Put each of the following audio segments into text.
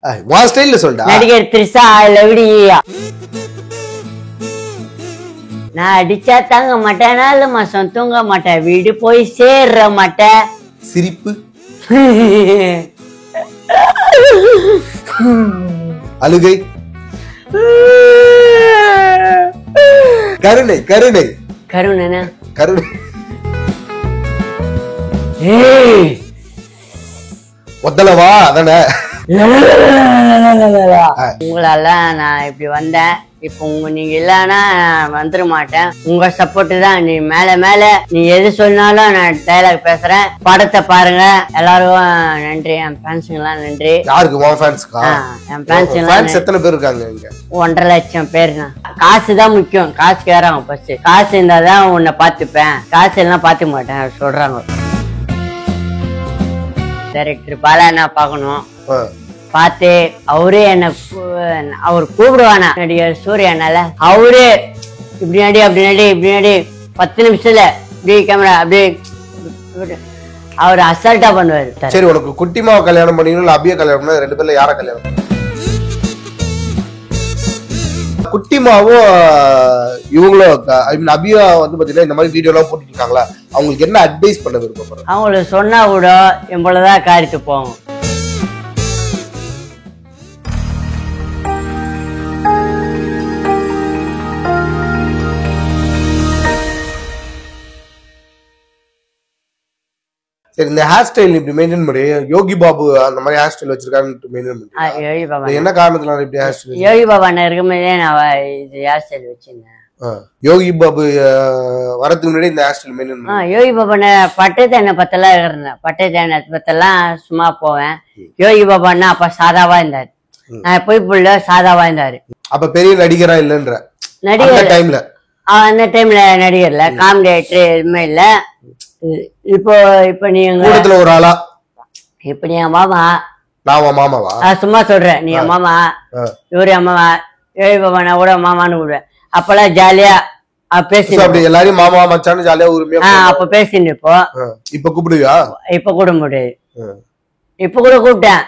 வா ஸ்டைல்ல சொல்டா. நடிகர் த்ரிஷா லவ்டியா. நான் அடிச்சா தாங்க மாட்டேன், 4 மாசம் தூங்க மாட்டேன், வீடு போய் சேர்ற மாட்டேன். சிரிப்பு, அழுகை, கருணை கருணை கருணனா கருணை, ஒத்தலவா அதானே. உங்களால நான் இப்படி வந்தேன். இப்ப நீங்க இல்லன்னா வந்துட மாட்டேன். உங்க சப்போர்ட் தான். நீ மேல மேல நீ எது சொன்னாலும் நான் டைலாக் பேசுறேன். படத்தை பாருங்க எல்லாரும். நன்றி என் ஃபேன்ஸுங்க எல்லாம். நன்றி. யாருக்கு? உன் ஃபேன்ஸ்க்கா? என் ஃபேன்ஸ் எல்லாம் எத்தனை பேர் இருக்காங்க இங்க? 1.5 லட்சம் பேருண்ணா. காசு தான் முக்கியம். காசு கேறாங்க ஃபர்ஸ்ட். காசு இருந்தாதான் உன்னை பாத்துப்பேன், காசு எல்லாம் பாத்துக்க மாட்டேன் சொல்றாங்க. டைரக்டர் பாலா என்ன பாக்கணும் பார்த்து அவரே என்ன அவர் கூப்பிடுவானா நடிகர் சூர்யானால. அவரே இப்படி நடி அப்படி நடி இப்படி நடி 10 நிமிஷத்துல இப்படி கேமரா அப்படியே அவர் அசால்ட்டா பண்ணுவாரு. சரி, உனக்கு குட்டிமாவை கல்யாணம் பண்ணிக்கணும் இல்ல அபியா கல்யாணம் பண்ணா, 2 பேர்ல யார கல்யாணம்? குட்டிமாவும் இவங்களும் அபியா வந்து பாத்தீங்கன்னா இந்த மாதிரி வீடியோ எல்லாம் போட்டுட்டு இருக்காங்களா, அவங்களுக்கு என்ன அட்வைஸ் பண்ண விருப்பப்படுற? அவங்களுக்கு சொன்னா கூட எவ்வளவுதான் காரித்து போகும். சரி, இந்த ஹேர் ஸ்டைல் இப்படி மெயின்டைன் பண்ணி யோகி பாபு அந்த மாதிரி ஹேர் ஸ்டைல் வச்சிருக்காங்க மெயின்டைன் பண்ணி. யோகி பாபா என்ன காரணத்துல இப்படி ஹேர் ஸ்டைல்? யோகி பாபா இருக்கும்போதே நான் இது ஹேர் ஸ்டைல் வச்சிருந்தேன். யோகி பாபு வரதுக்கு முன்னாடி இந்த ஹேர் ஸ்டைல் மெயின்டைன் பண்ணி. யோகி பாபா பட்டை தேனை பத்தெல்லாம் இருந்தேன். பட்டை தேனை பத்தெல்லாம் சும்மா போவேன். யோகி பாபான்னா அப்ப சாதாவா இருந்தாரு. நான் போய் புள்ள சாதாவா இருந்தாரு. அப்ப பெரிய நடிகரா இல்லன்ற நடிகர் டைம்ல. அந்த டைம்ல நடிகர்ல காமெடி ஆக்டர் எதுவுமே இல்ல. இப்போ இப்ப நீங்க கூட்டத்துல ஒரு ஆளா? இப்ப நீ என் மாமா. நான் மாமாவா? சும்மா சொல்றேன். நீ என் மாமா, இவரு அம்மாவா, யோகி பாபா நான் கூட மாமான்னு விடுவேன். அப்பெல்லாம் ஜாலியா பேசி அப்படி எல்லாரையும் மாமா மச்சான்னு ஜாலியா உரிமையா அப்ப பேசின்னு. இப்ப கூப்பிடுவியா? இப்ப கூட முடியாது. இப்ப கூட கூப்பிட்டேன்.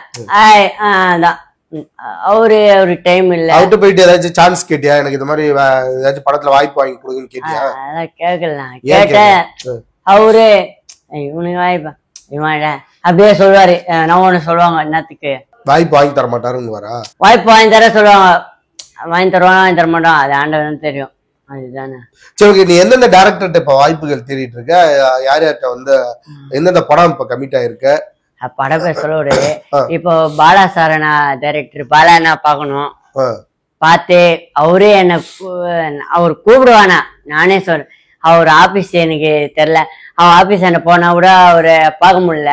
அதான் அவரு டைம் இல்ல. அவர்கிட்ட போயிட்டு ஏதாச்சும் சான்ஸ் கேட்டியா? எனக்கு இந்த மாதிரி ஏதாச்சும் படத்துல வாய்ப்பு வாங்கி கொடுங்கன்னு கேட்டியா? அதான் கேட்கலாம். கேட்டேன். அவரு இவனுக்கு வாய்ப்பா இவன் அப்படியே சொல்லுவாரு. நான் ஒண்ணு சொல்லுவாங்க, என்னத்துக்கு வாய்ப்பு வாங்கி தர மாட்டாருன்னு வரா? வாய்ப்பு வாங்கி தர சொல்லுவாங்க. வாங்கி தருவானா வாங்கி தர மாட்டோம், அது ஆண்டவன் தெரியும். அதுதானே. சரி, ஓகே. நீ எந்தெந்த டைரக்டர்கிட்ட இப்ப வாய்ப்புகள் தேடிட்டு இருக்க? யார் யார்கிட்ட வந்து எந்தெந்த படம் இப்ப கமிட் ஆயிருக்க? படம் பேர் சொல்ல விடு. இப்போ பாலா சாரனா டைரக்டர் பாலா என்ன பாக்கணும் பார்த்து அவரே என்ன அவர் கூப்பிடுவானா. நானே சொல்றேன். அவர் ஆபீஸ் எனக்கு தெரியல. அவன் ஆபீஸ் என்ன போனா கூட அவரை பார்க்க முடியல.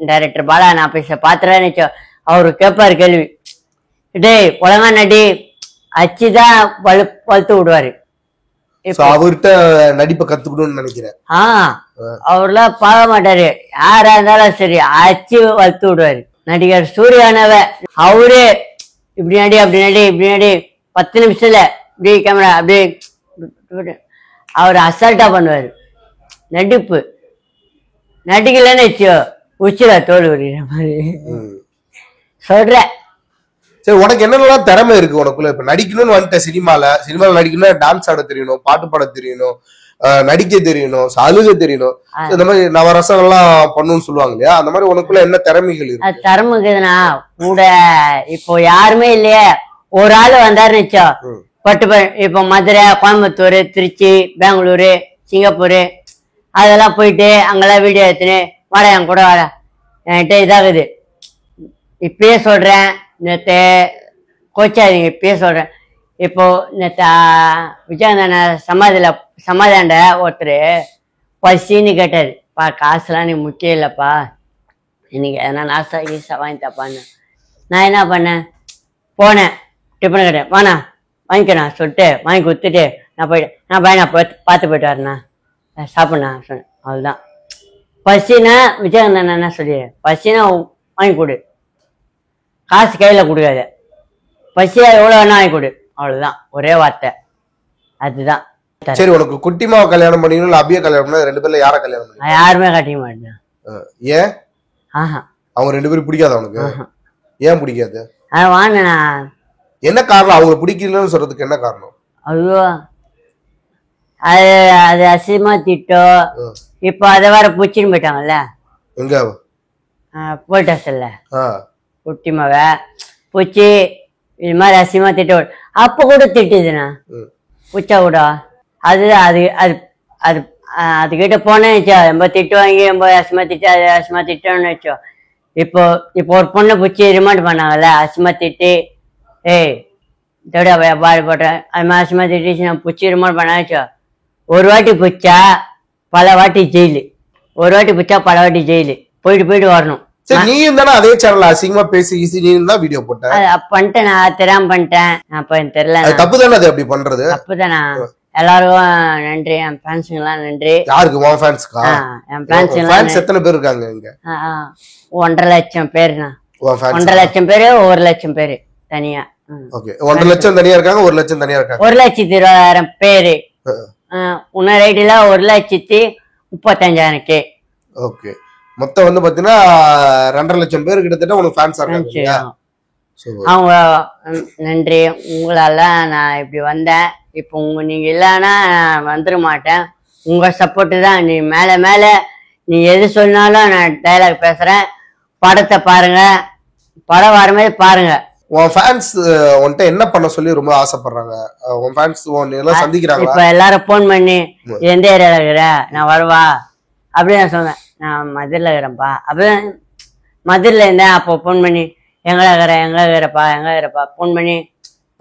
டைரக்டர் பாலா ஆபீஸ பாத்துறேன்னு நினைச்சோ. அவரு கேட்பாரு கேள்வி. டேய் ஒழுங்கா நடி அச்சுதான் வளர்த்து விடுவாரு. அவர்கிட்ட நடிப்பை கத்துக்கணும்னு நினைக்கிறேன். அவர்லாம் பார்க்க மாட்டாரு. யாரா இருந்தாலும் சரி அச்சு வளர்த்து விடுவாரு. நடிகர் சூர்யானவ அவரே இப்படி நடி அப்படி நடி இப்படி நடி 10 நிமிஷத்துல இப்படி கேமரா அப்படியே அவர் அசால்ட்டா பண்ணுவாரு. நடிப்பு நடிக்கலன்னு வச்சோ உச்சில தோல் உரிகிற மாதிரி சொல்ற. சரி, உனக்கு என்னென்னலாம் திறமை இருக்கு உனக்குள்ள? இப்ப நடிக்கணும்னு வந்துட்ட. சினிமால நடிக்கணும்னா டான்ஸ் ஆட தெரியணும், பாட்டு பாட தெரியணும், நடிக்க தெரியணும், அழுக தெரியணும். இந்த மாதிரி நவரசம் எல்லாம் பண்ணணும்னு சொல்லுவாங்க இல்லையா? அந்த மாதிரி உனக்குள்ள என்ன திறமைகள் இருக்கு? திறமை இருக்குதுன்னா கூட இப்போ யாருமே இல்லையே, ஒரு ஆளு வந்தாருன்னு வச்சோ பட்டு. இப்போ மதுரை, கோயம்புத்தூர், திருச்சி, பெங்களூரு, சிங்கப்பூர் அதெல்லாம் போயிட்டு அங்கெல்லாம் வீடியோ எடுத்துன்னு வாடா என் கூட வாடா என்கிட்ட இதாகுது. இப்பயே சொல்றேன், நேற்று கோச்சாதீங்க, இப்பயே சொல்றேன். இப்போ நேற்று விஜயகாந்தன சமாதாண்ட ஒருத்தர் பசின்னு கேட்டாரு. காசுலாம் நீ முக்கியம் இல்லப்பா, இன்னைக்கு எதனா நாசா கீசா வாங்கி தப்பான்னு. நான் என்ன பண்ணேன், போனேன் டிஃபன் கேட்டேன். வாண்ணா வாங்கிக்கண்ணா சொல்லிட்டு வாங்கி கொடுத்துட்டு நான் போயிட்டேன். நான் பையனா பார்த்து போயிட்டு வரேண்ணா, சாப்பிட்ண்ணா சொன்னேன். அவ்வளோதான். பசினா விஜயகாந்தன் என்ன சொல்லிடு, பசினா வாங்கி கொடு, காசு கையில் கொடுக்காது, பசியா எவ்வளோ வேணா வாங்கி கொடு, அவ்வளோதான். ஒரே வார்த்தை, அதுதான். சரி, உனக்கு குட்டிமாவை கல்யாணம் பண்ணிக்கணும் இல்ல அபியா கல்யாணம் பண்ணா, 2 பேர்ல யார கல்யாணம் பண்ணி? யாருமே கட்டிக்க மாட்டேன். ஏன்? அவங்க 2 பேரும் பிடிக்காத உனக்கு? ஏன் பிடிக்காது? வாங்கினா என்ன காரணம்? அவங்க பிடிக்கலன்னு சொல்றதுக்கு என்ன காரணம்? ஐயோ அது அது அசிமா திட்டம். இப்போ அதை வேற பூச்சின்னு போயிட்டாங்கல்ல. எங்க போல்டாஸ்ல குட்டி மக பூச்சி இது மாதிரி அசிமா திட்டம். அப்ப கூட திட்டுதுண்ணா பூச்சா கூட. அது அது அது அது அதுகிட்ட போனேன்னு வச்சோ ரொம்ப திட்டு வாங்கி ரொம்ப அசிமா திட்டு அது அசிமா திட்டோன்னு வச்சோ. இப்போ இப்போ ஒரு பொண்ணை பூச்சி ரிமாண்ட் பண்ணாங்கல்ல அசிமா திட்டி ஏய் இதோட பாடு போட்டேன் அது மாதிரி அசிமா திட்டிச்சு நான் பூச்சி ரிமாண்ட் பண்ண வச்சோ. ஒரு வாட்டி பிடிச்சா பல வாட்டி ஜெயிலு. ஒரு வாட்டி பிடிச்சா பல வாட்டி ஜெயிலு. போயிட்டு போயிட்டு வரணும். நீயும் தானே அதே சேனல்ல அசிங்கமா பேசி நீயும் தான் வீடியோ போட்ட. பண்ணிட்டேன் நான் தெரியாம பண்ணிட்டேன். அப்ப எனக்கு தெரியல. தப்பு தானே அது அப்படி பண்றது? தப்பு தானா? எல்லாருக்கும் நன்றி. என் ஃபேன்ஸுங்க எல்லாம் நன்றி. யாருக்கு? உன் ஃபேன்ஸ்க்கா? என் ஃபேன்ஸ் எத்தனை பேர் இருக்காங்க இங்க? 1.5 லட்சம் பேருண்ணா. 1.5 லட்சம் பேரு 1 லட்சம் பேரு தனியா. ஓகே 1.5 லட்சம் தனியா இருக்காங்க 1 லட்சம் தனியா இருக்காங்க. 1,20,000 பேரு. இன்னொரு ஐடியில 1,35,000 கே. ஓகே மொத்தம் வந்து பாத்தீங்கன்னா 2.5 லட்சம் பேர் கிட்டத்தட்ட உனக்கு ஃபேன்ஸ் இருக்காங்க. அவங்க நன்றி. உங்களால நான் இப்படி வந்தேன். இப்போ நீங்க இல்லைன்னா வந்துட மாட்டேன். உங்க சப்போர்ட் தான். நீ மேல மேல நீ எது சொன்னாலும் நான் டைலாக் பேசுறேன். படத்தை பாருங்க. படம் வர மாதிரி பாருங்க. உன் ஃபேன்ஸ் உன்கிட்ட என்ன பண்ண சொல்லி ரொம்ப ஆசைப்படுறாங்க? உன் ஃபேன்ஸ் எல்லாம் சந்திக்கிறாங்க. இப்ப எல்லாரும் போன் பண்ணி எந்த ஏரியால இருக்கிற நான் வருவா அப்படின்னு நான் சொன்னேன். நான் மதுரில் இருக்கிறேன்ப்பா. அப்படிதான் மதுரில் இருந்தேன். அப்போ போன் பண்ணி எங்கே இருக்கிறப்பா போன் பண்ணி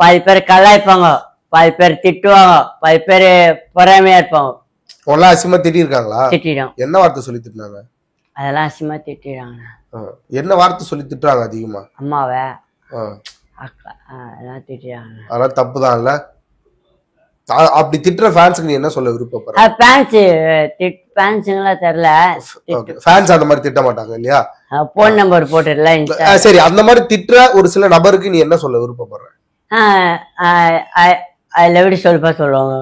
பாதி பேர் கலாய்ப்பாங்க, பாதி பேர் திட்டுவாங்க, பாதி பேர் பொறாமையா இருப்பாங்க. உங்களாம் அசிமா திட்டிருக்காங்களா? திட்டிடும். என்ன வார்த்தை சொல்லி திட்டினாங்க? அதெல்லாம் அசிமா திட்டிடுறாங்க. என்ன வார்த்தை சொல்லி திட்டுறாங்க அதிகமா? அம்மாவை அக்கா அதெல்லாம் திட்டிடுறாங்க. அதெல்லாம் தப்புதான் இல்ல? அப்படி திட்டுற ஃபேன்ஸ்க்கு நீ என்ன சொல்ல விருப்பப்படுற? ஃபேன்ஸுங்கெல்லாம் தெரியல. ஃபேன்ஸ் அந்த மாதிரி திட்ட மாட்டாங்க இல்லையா? போன் நம்பர் போட்டுல. சரி அந்த மாதிரி திட்டுற ஒரு சில நபருக்கு நீ என்ன சொல்ல விருப்பப்படுற? ஐ லவ் யூ சொல்லுப்பா சொல்லுவாங்க.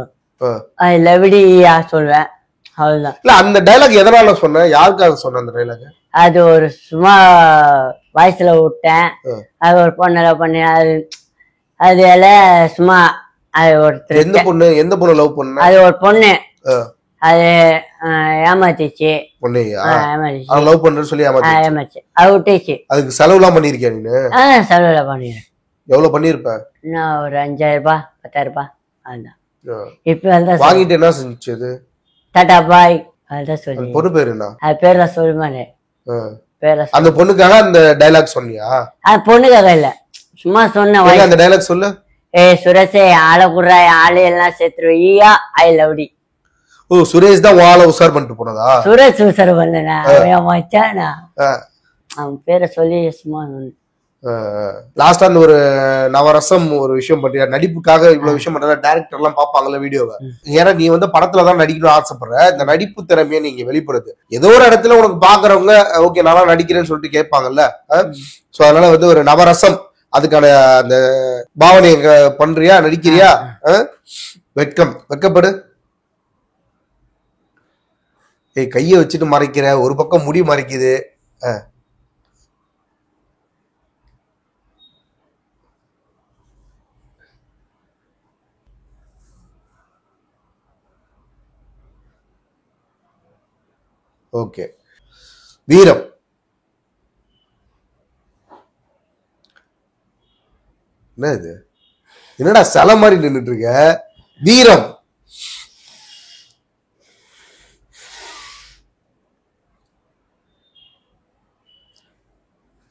ஐ லவ் யூ சொல்லுவேன். அவ்வளவுதான். இல்ல அந்த டைலாக் எதனால சொன்ன? யாருக்காக சொன்ன அந்த டைலாக்? அது ஒரு சும்மா வாய்ஸ்ல விட்டேன். அது ஒரு பொண்ணு லவ் பண்ணி அது எல்லாம் சும்மா அது ஒருத்தர். எந்த பொண்ணு லவ் பண்ண? அது ஒரு பொண்ணு. அது ஏமாத்திச்சு. பொண்ணையா லவ் பண்றேன்னு சொல்லி ஏமாச்சு. அது விட்டுச்சு. அதுக்கு செலவு எல்லாம் பண்ணிருக்கியா நீ? செலவுல பண்ணிருக்கேன். எவ்வளவு பண்ணிருப்ப? நான் ஒரு 5,000 ரூபாய் 10,000 ரூபாய் அதுதான். இப்ப வாங்கிட்டு என்ன செஞ்சது? டாடா பாய் அதுதான் சொல்லி. பொண்ணு பேரு என்ன? அது பேர்ல சொல்லுமானே. அந்த பொண்ணுக்காக அந்த டைலாக் சொன்னியா? அது பொண்ணுக்காக இல்ல சும்மா சொன்ன. அந்த டைலாக் சொல்லு. சுரேஷே ஆளை குடுறா ஆளு எல்லாம் சேர்த்துருவியா ஐ லவ்டி. ஓ சுரேஷ் தான் வாழ உசார் பண்ணிட்டு போனதா? சுரேஷ் உசார் பண்ணனா மச்சானா அவன் பேரை சொல்லி சும்மா. லாஸ்டா அந்த ஒரு நவரசம் ஒரு விஷயம் பண்றியா? நடிப்புக்காக இவ்வளவு விஷயம் பண்ற டைரக்டர் எல்லாம் பாப்பாங்கல்ல வீடியோவை. ஏன்னா நீ வந்து படத்துலதான் நடிக்கணும்னு ஆசைப்படுற. இந்த நடிப்பு திறமையை நீங்க வெளிப்படுது. ஏதோ ஒரு இடத்துல உனக்கு பாக்குறவங்க ஓகே நல்லா நடிக்கிறேன்னு சொல்லிட்டு கேட்பாங்கல்ல. சோ அதனால வந்து ஒரு நவரசம் அதுக்கான அந்த பாவனை பண்றியா? நடிக்கிறியா? வெக்கப்படு. ஏய் கைய வச்சுட்டு மறைக்கிற. ஒரு பக்கம் முடி மறைக்குது. ஓகே வீரம். என்ன இது? என்னடா சில மாதிரி நின்றுட்டு இருக்க? வீரம்.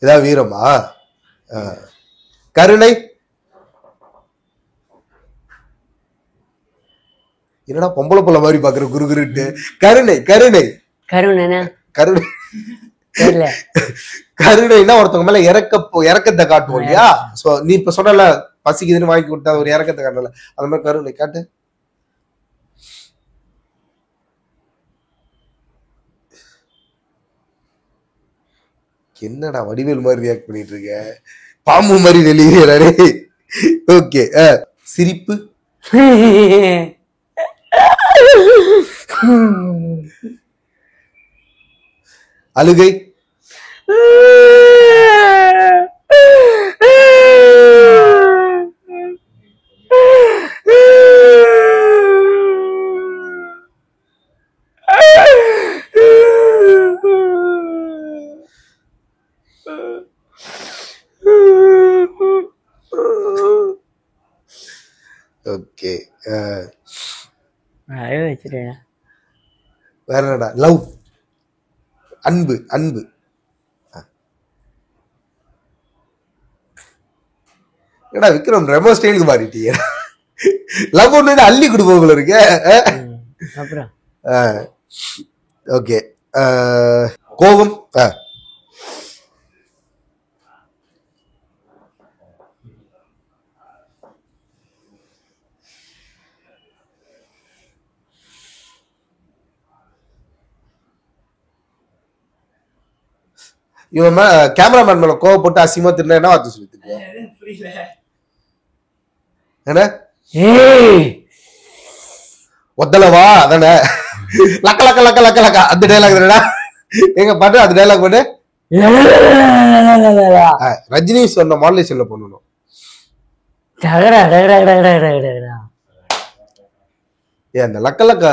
இதான் வீரமா? கருணை. என்னடா பொம்பளை புள்ள மாதிரி பாக்குற குருகுருட்டு? கருணை கருணை கருணை கருணை கருணைன்னா ஒருத்தவங்க மேல இறக்கத்தை காட்டுவோம் இல்லையா? சோ நீ இப்ப சொன்னல பசிக்குதுன்னு வாங்கி கொடுத்தா ஒரு இறக்கத்தை காட்டல. அந்த மாதிரி கருணை காட்டு. என்னடா வடிவேல் மாதிரி ரியாக்ட் பண்ணிட்டு இருக்க? பாம்பு மாதிரி வெளியேறாரு. ஓகே சிரிப்பு. அழுகை. ஓகே. வச்சிருக்கேன். வேற என்னடா? லவ், அன்பு. அன்பு ஏடா விக்ரம் ரெமோ ஸ்டைலுக்கு மாறிட்டீங்க. லவ் ஒண்ணு அள்ளி கொடுப்போம் இருக்கு. அப்புறம் ஓகே. கோபம். இவன் கேமராமேன் மேல கோவப்பட்டு அசிங்கமா தின்னா என்ன வார்த்தை சொல்லி என்ன ஒத்தலவா அதானே லக்க லக்க லக்க லக்க லக்க அந்த டைலாக் எங்க பாட்டு அந்த டைலாக் பாட்டு ரஜினி சொன்ன மாடுலேஷன்ல பண்ணணும். அந்த லக்க லக்க.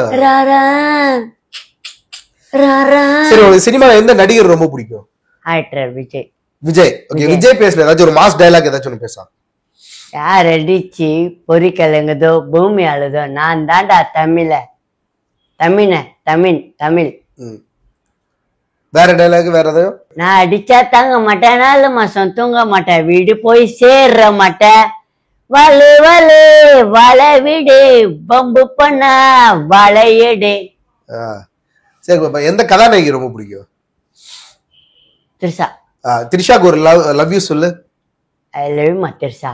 சரி, உங்களுக்கு சினிமால எந்த நடிகர் ரொம்ப பிடிக்கும்? ஆக்டர் விஜய். விஜய். ஓகே, விஜய் பேசுன ஏதாச்சும் ஒரு மாஸ் டைலாக் ஏதாச்சும் ஒன்று பேசலாம். யார் அடிச்சு பொறி கலங்குதோ பூமி அழுதோ நான் தாண்டா தமிழ தமிழ் தமிழ். வேற டைலாக் வேற ஏதாவது? நான் அடிச்சா தாங்க மாட்டேன், 4 மாசம் தூங்க மாட்டேன், வீடு போய் சேர்ற மாட்டேன், வலு வலு வள விடு பம்பு பண்ண வளையடு. சரி, எந்த கதாநாயகி ரொம்ப பிடிக்கும்? திரிஷா. திரிஷாக்கு ஒரு லவ் யூ சொல்லு. ஐ லவ் மா திரிஷா.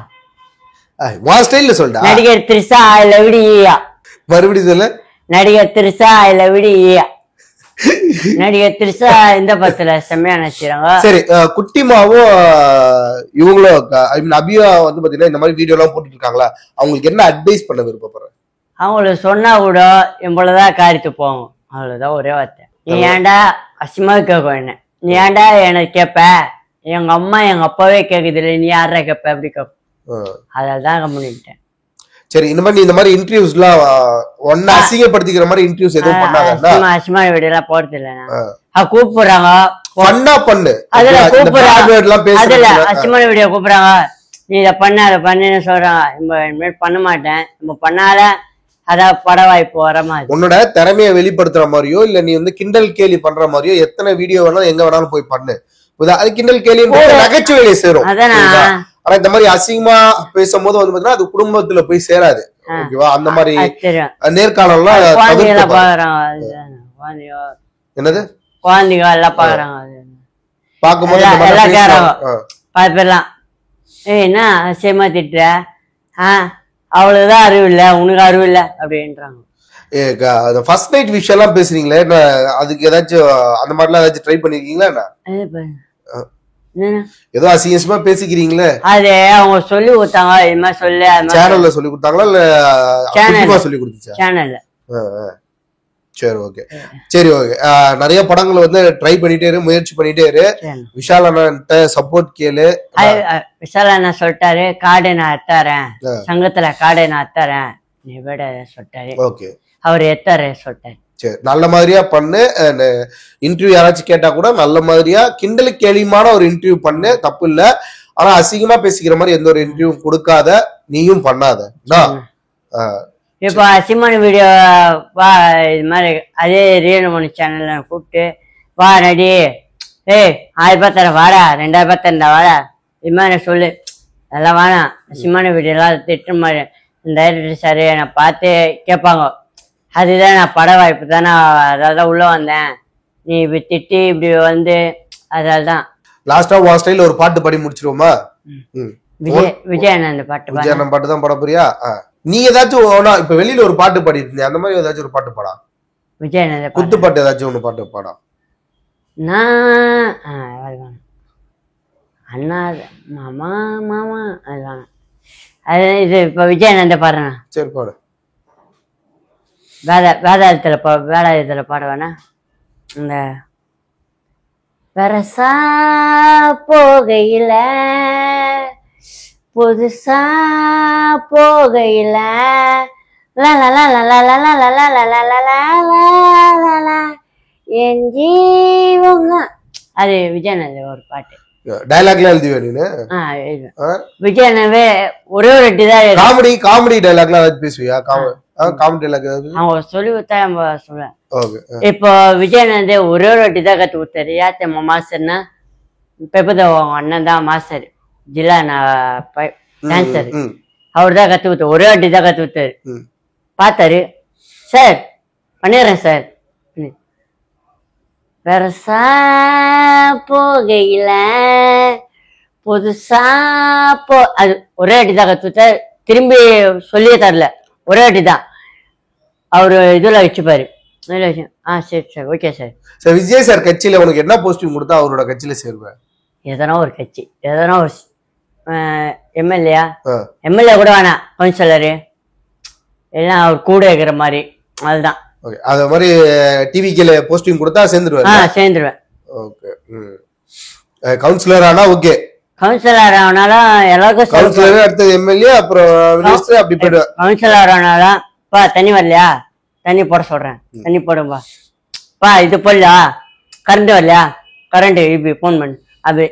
வா ஸ்டைல்ல சொல்டா. நடிகர் திரிஷா ஐ லவ் யூ. மறுபடியும் சொல்லு. நடிகர் திரிஷா ஐ லவ் யூ. நடிகர் திரிஷா இந்த படத்துல செம்மையா நடிச்சாங்க. சரி, குட்டிமாவும் இவங்களும் அபியா வந்து பாத்தீங்கன்னா இந்த மாதிரி வீடியோ எல்லாம் போட்டுட்டு இருக்காங்களா, அவங்களுக்கு என்ன அட்வைஸ் பண்ண விருப்பப்படுறேன்? அவங்களுக்கு சொன்னா கூட எவ்வளவுதான் காரித்து போவோம், அவ்வளவுதான் ஒரே வார்த்தை. நீ ஏன்டா அசிமா கேட்க என்ன, நீ ஏன்டா எனக்கு கேட்ப, எங்க அம்மா எங்க அப்பாவே கேக்குது இல்லை, நீ யாரா கேட்ப அப்படி கேட்ப. அதான் கம்முனிட்டேன். சரி, இந்த மாதிரி இந்த மாதிரி இன்டர்வியூஸ் எல்லாம் ஒன்னு அசிங்கப்படுத்திக்கிற மாதிரி இன்டர்வியூஸ் எதுவும் பண்ணாங்க? அசிமா வீடியோ எல்லாம் போறது இல்ல, கூப்பிடுறாங்க பண்ணு, அதுல கூப்பிடுறாங்க, அதுல அசிமான வீடியோ கூப்பிடுறாங்க, நீ இதை பண்ண அதை பண்ணுன்னு சொல்றாங்க. இனிமேல் பண்ண மாட்டேன், நம்ம பண்ணால அதான் பட வாய்ப்பு வர மாதிரி. உன்னோட திறமையை வெளிப்படுத்துற மாதிரியோ இல்ல நீ வந்து கிண்டல் கேலி பண்ற மாதிரியோ எத்தனை வீடியோ வேணாலும் எங்க வேணாலும் போய் பண்ணு. அது கிண்டல் கேலி நகைச்சுவையிலே சேரும். ஆனா இந்த மாதிரி அசிங்கமா பேசும்போது வந்து பாத்தீங்கன்னா அது குடும்பத்துல போய் சேராது. ஓகேவா? அந்த மாதிரி நேர்காணல்லாம் என்னது குழந்தைங்க எல்லாம் பாக்குறாங்க, பாக்கும்போது பாத்துலாம் என்ன அசியமா திட்டுற, அவ்வளவுதான் அறிவு இல்ல, உனக்கு அறிவு இல்ல அப்படின்றாங்க. ஃபர்ஸ்ட் நைட் விஷயம் எல்லாம் பேசுறீங்களே, அதுக்கு ஏதாச்சும் அந்த மாதிரிலாம் ஏதாச்சும் ட்ரை பண்ணிருக்கீங்களா? ஏதோ அசிங்கமா பேசிக்கிறீங்களே, அது அவங்க சொல்லி கொடுத்தாங்க, இது மாதிரி சொல்லு. சேனல்ல சொல்லி கொடுத்தாங்களா இல்ல சேனல்ல சொல்லி கொடுத்துச்சா? சேனல்ல. சரி, ஓகே. சரி, ஓகே. நிறைய படங்கள் வந்து ட்ரை பண்ணிட்டே இரு, முயற்சி பண்ணிட்டே இரு. விஷால் அண்ணன்ட்ட சப்போர்ட் கேளு. விஷால் அண்ணா சொல்லிட்டாரு, காடை நான் எத்தாரேன், சங்கத்துல காடை நான் எத்தாரேன் நீ விட சொல்லிட்டாரு. ஓகே, அவர் எத்தாரு சொல்லிட்டாரு. சரி, நல்ல மாதிரியா பண்ணு. இன்டர்வியூ யாராச்சும் கேட்டா கூட நல்ல மாதிரியா கிண்டலு கேலியுமான ஒரு இன்டர்வியூ பண்ணு, தப்பு இல்ல. ஆனா அசிங்கமா பேசிக்கிற மாதிரி எந்த ஒரு இன்டர்வியூ கொடுக்காத, நீயும் பண்ணாத. இப்போ அசிமான வீடியோ வா, இது மாதிரி அதே ரியல் சேனல்ல கூப்பிட்டு வா நடி, 1000 ரூபாய் தர வாடா, 2000 ரூபாய் தரா வாடா, இது மாதிரி சொல்லு. அதெல்லாம் வேணாம், அசிமான வீடியோ எல்லாம் திட்டுற மாதிரி. இந்த டைரக்டர் சாரு நான் பார்த்து கேட்பாங்க, அதுதான் நான் பட வாய்ப்பு தான், நான் அதான் உள்ள வந்தேன், நீ இப்படி திட்டி இப்படி வந்து அதான். லாஸ்டா உன் ஸ்டைல்ல ஒரு பாட்டு பாடி முடிச்சிருவோமா? விஜய் அண்ணன் பாட்டு, விஜய் அண்ணன் பாட்டு தான் பாட போறியா? நீ ஏதாச்சும் இப்ப வெளியில ஒரு பாட்டு பாடிட்டு அந்த மாதிரி ஏதாச்சும் ஒரு பாட்டு பாடா. விஜய் அண்ணன் குத்து பாட்டு ஏதாச்சும் ஒண்ணு பாட்டு பாடா. அண்ணா மாமா மாமா அதுதான். அது இது இப்ப விஜய் அண்ணன் பாடுறேன். சரி, பாடு. வேதாளத்துல பாட வேணா. இந்த வரசா போகையில புதுசா போகையில என் ஜீவங்க, அது விஜயநந்த ஒரு பாட்டு. டயலாக்லாம் எழுதுவேன் நீனு? விஜய் அண்ணாவே ஒரே ஒரு வாட்டி தான் காமெடி டயலாக்லாம் ஏதாவது பேசுவியா? காமெடி டயலாக் ஏதாவது அவங்க சொல்லி கொடுத்தா நம்ம சொல்லுவேன். ஓகே. இப்போ விஜய் அண்ணா ஒரே ஒரு வாட்டி தான் கத்து கொடுத்தாரு. யாத்தம்மா மாஸ்டர்னா பெப்பத அண்ணன் தான் மாஸ்டர், ஜில்லா டான்சர். அவர் தான் கத்து கொடுத்தாரு, ஒரே வாட்டி தான் கத்து கொடுத்தாரு. பார்த்தாரு, சார் பண்ணிடுறேன் சார். பெருசா போகையில புதுசா அது ஒரே வாட்டி தான் கத்து கொடுத்தாரு. திரும்பி சொல்லியே தரல, ஒரே வாட்டி தான். அவரு இதுல வச்சுப்பாரு. சரி sir, okay sir. Sir Vijay sir கட்சியில உனக்கு என்ன போஸ்டிங் கொடுத்தா அவரோட கட்சியில சேருவேன்? எதனா ஒரு கட்சி, எதனா ஒரு எம்எல்ஏ கூட வேணாம், கவுன்சிலரு எல்லாம் அவர் கூட இருக்கிற மாதிரி, அதுதான். ஓகே, அத மாதிரி டிவிகேல போஸ்டிங் கொடுத்தா சேர்ந்துருவேன். சேர்ந்துருவேன். ஓகே. கவுன்சிலர் ஆனா ஓகே. கவுன்சிலர் ஆனாலும் எல்லாருக்கும் கவுன்சிலர், அடுத்து எம்எல்ஏ, அப்புறம் மினிஸ்டர், அப்படி போயிடுவேன். கவுன்சிலர் ஆனாலும் பா தண்ணி வரலையா, தண்ணி போட சொல்றேன், தண்ணி போடும்பா. பா இது போடலையா, கரண்ட் வரலையா, கரண்ட் இப்படி போன் பண்ணு. அப்படி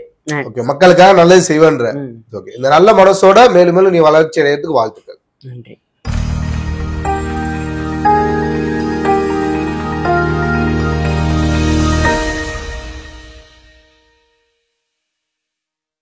மக்களுக்காக நல்லது செய்வேன்ற. ஓகே, இந்த நல்ல மனசோட மேலும் மேலும் நீ வளர்ச்சி அடையறதுக்கு வாழ்த்துக்கள். நன்றி.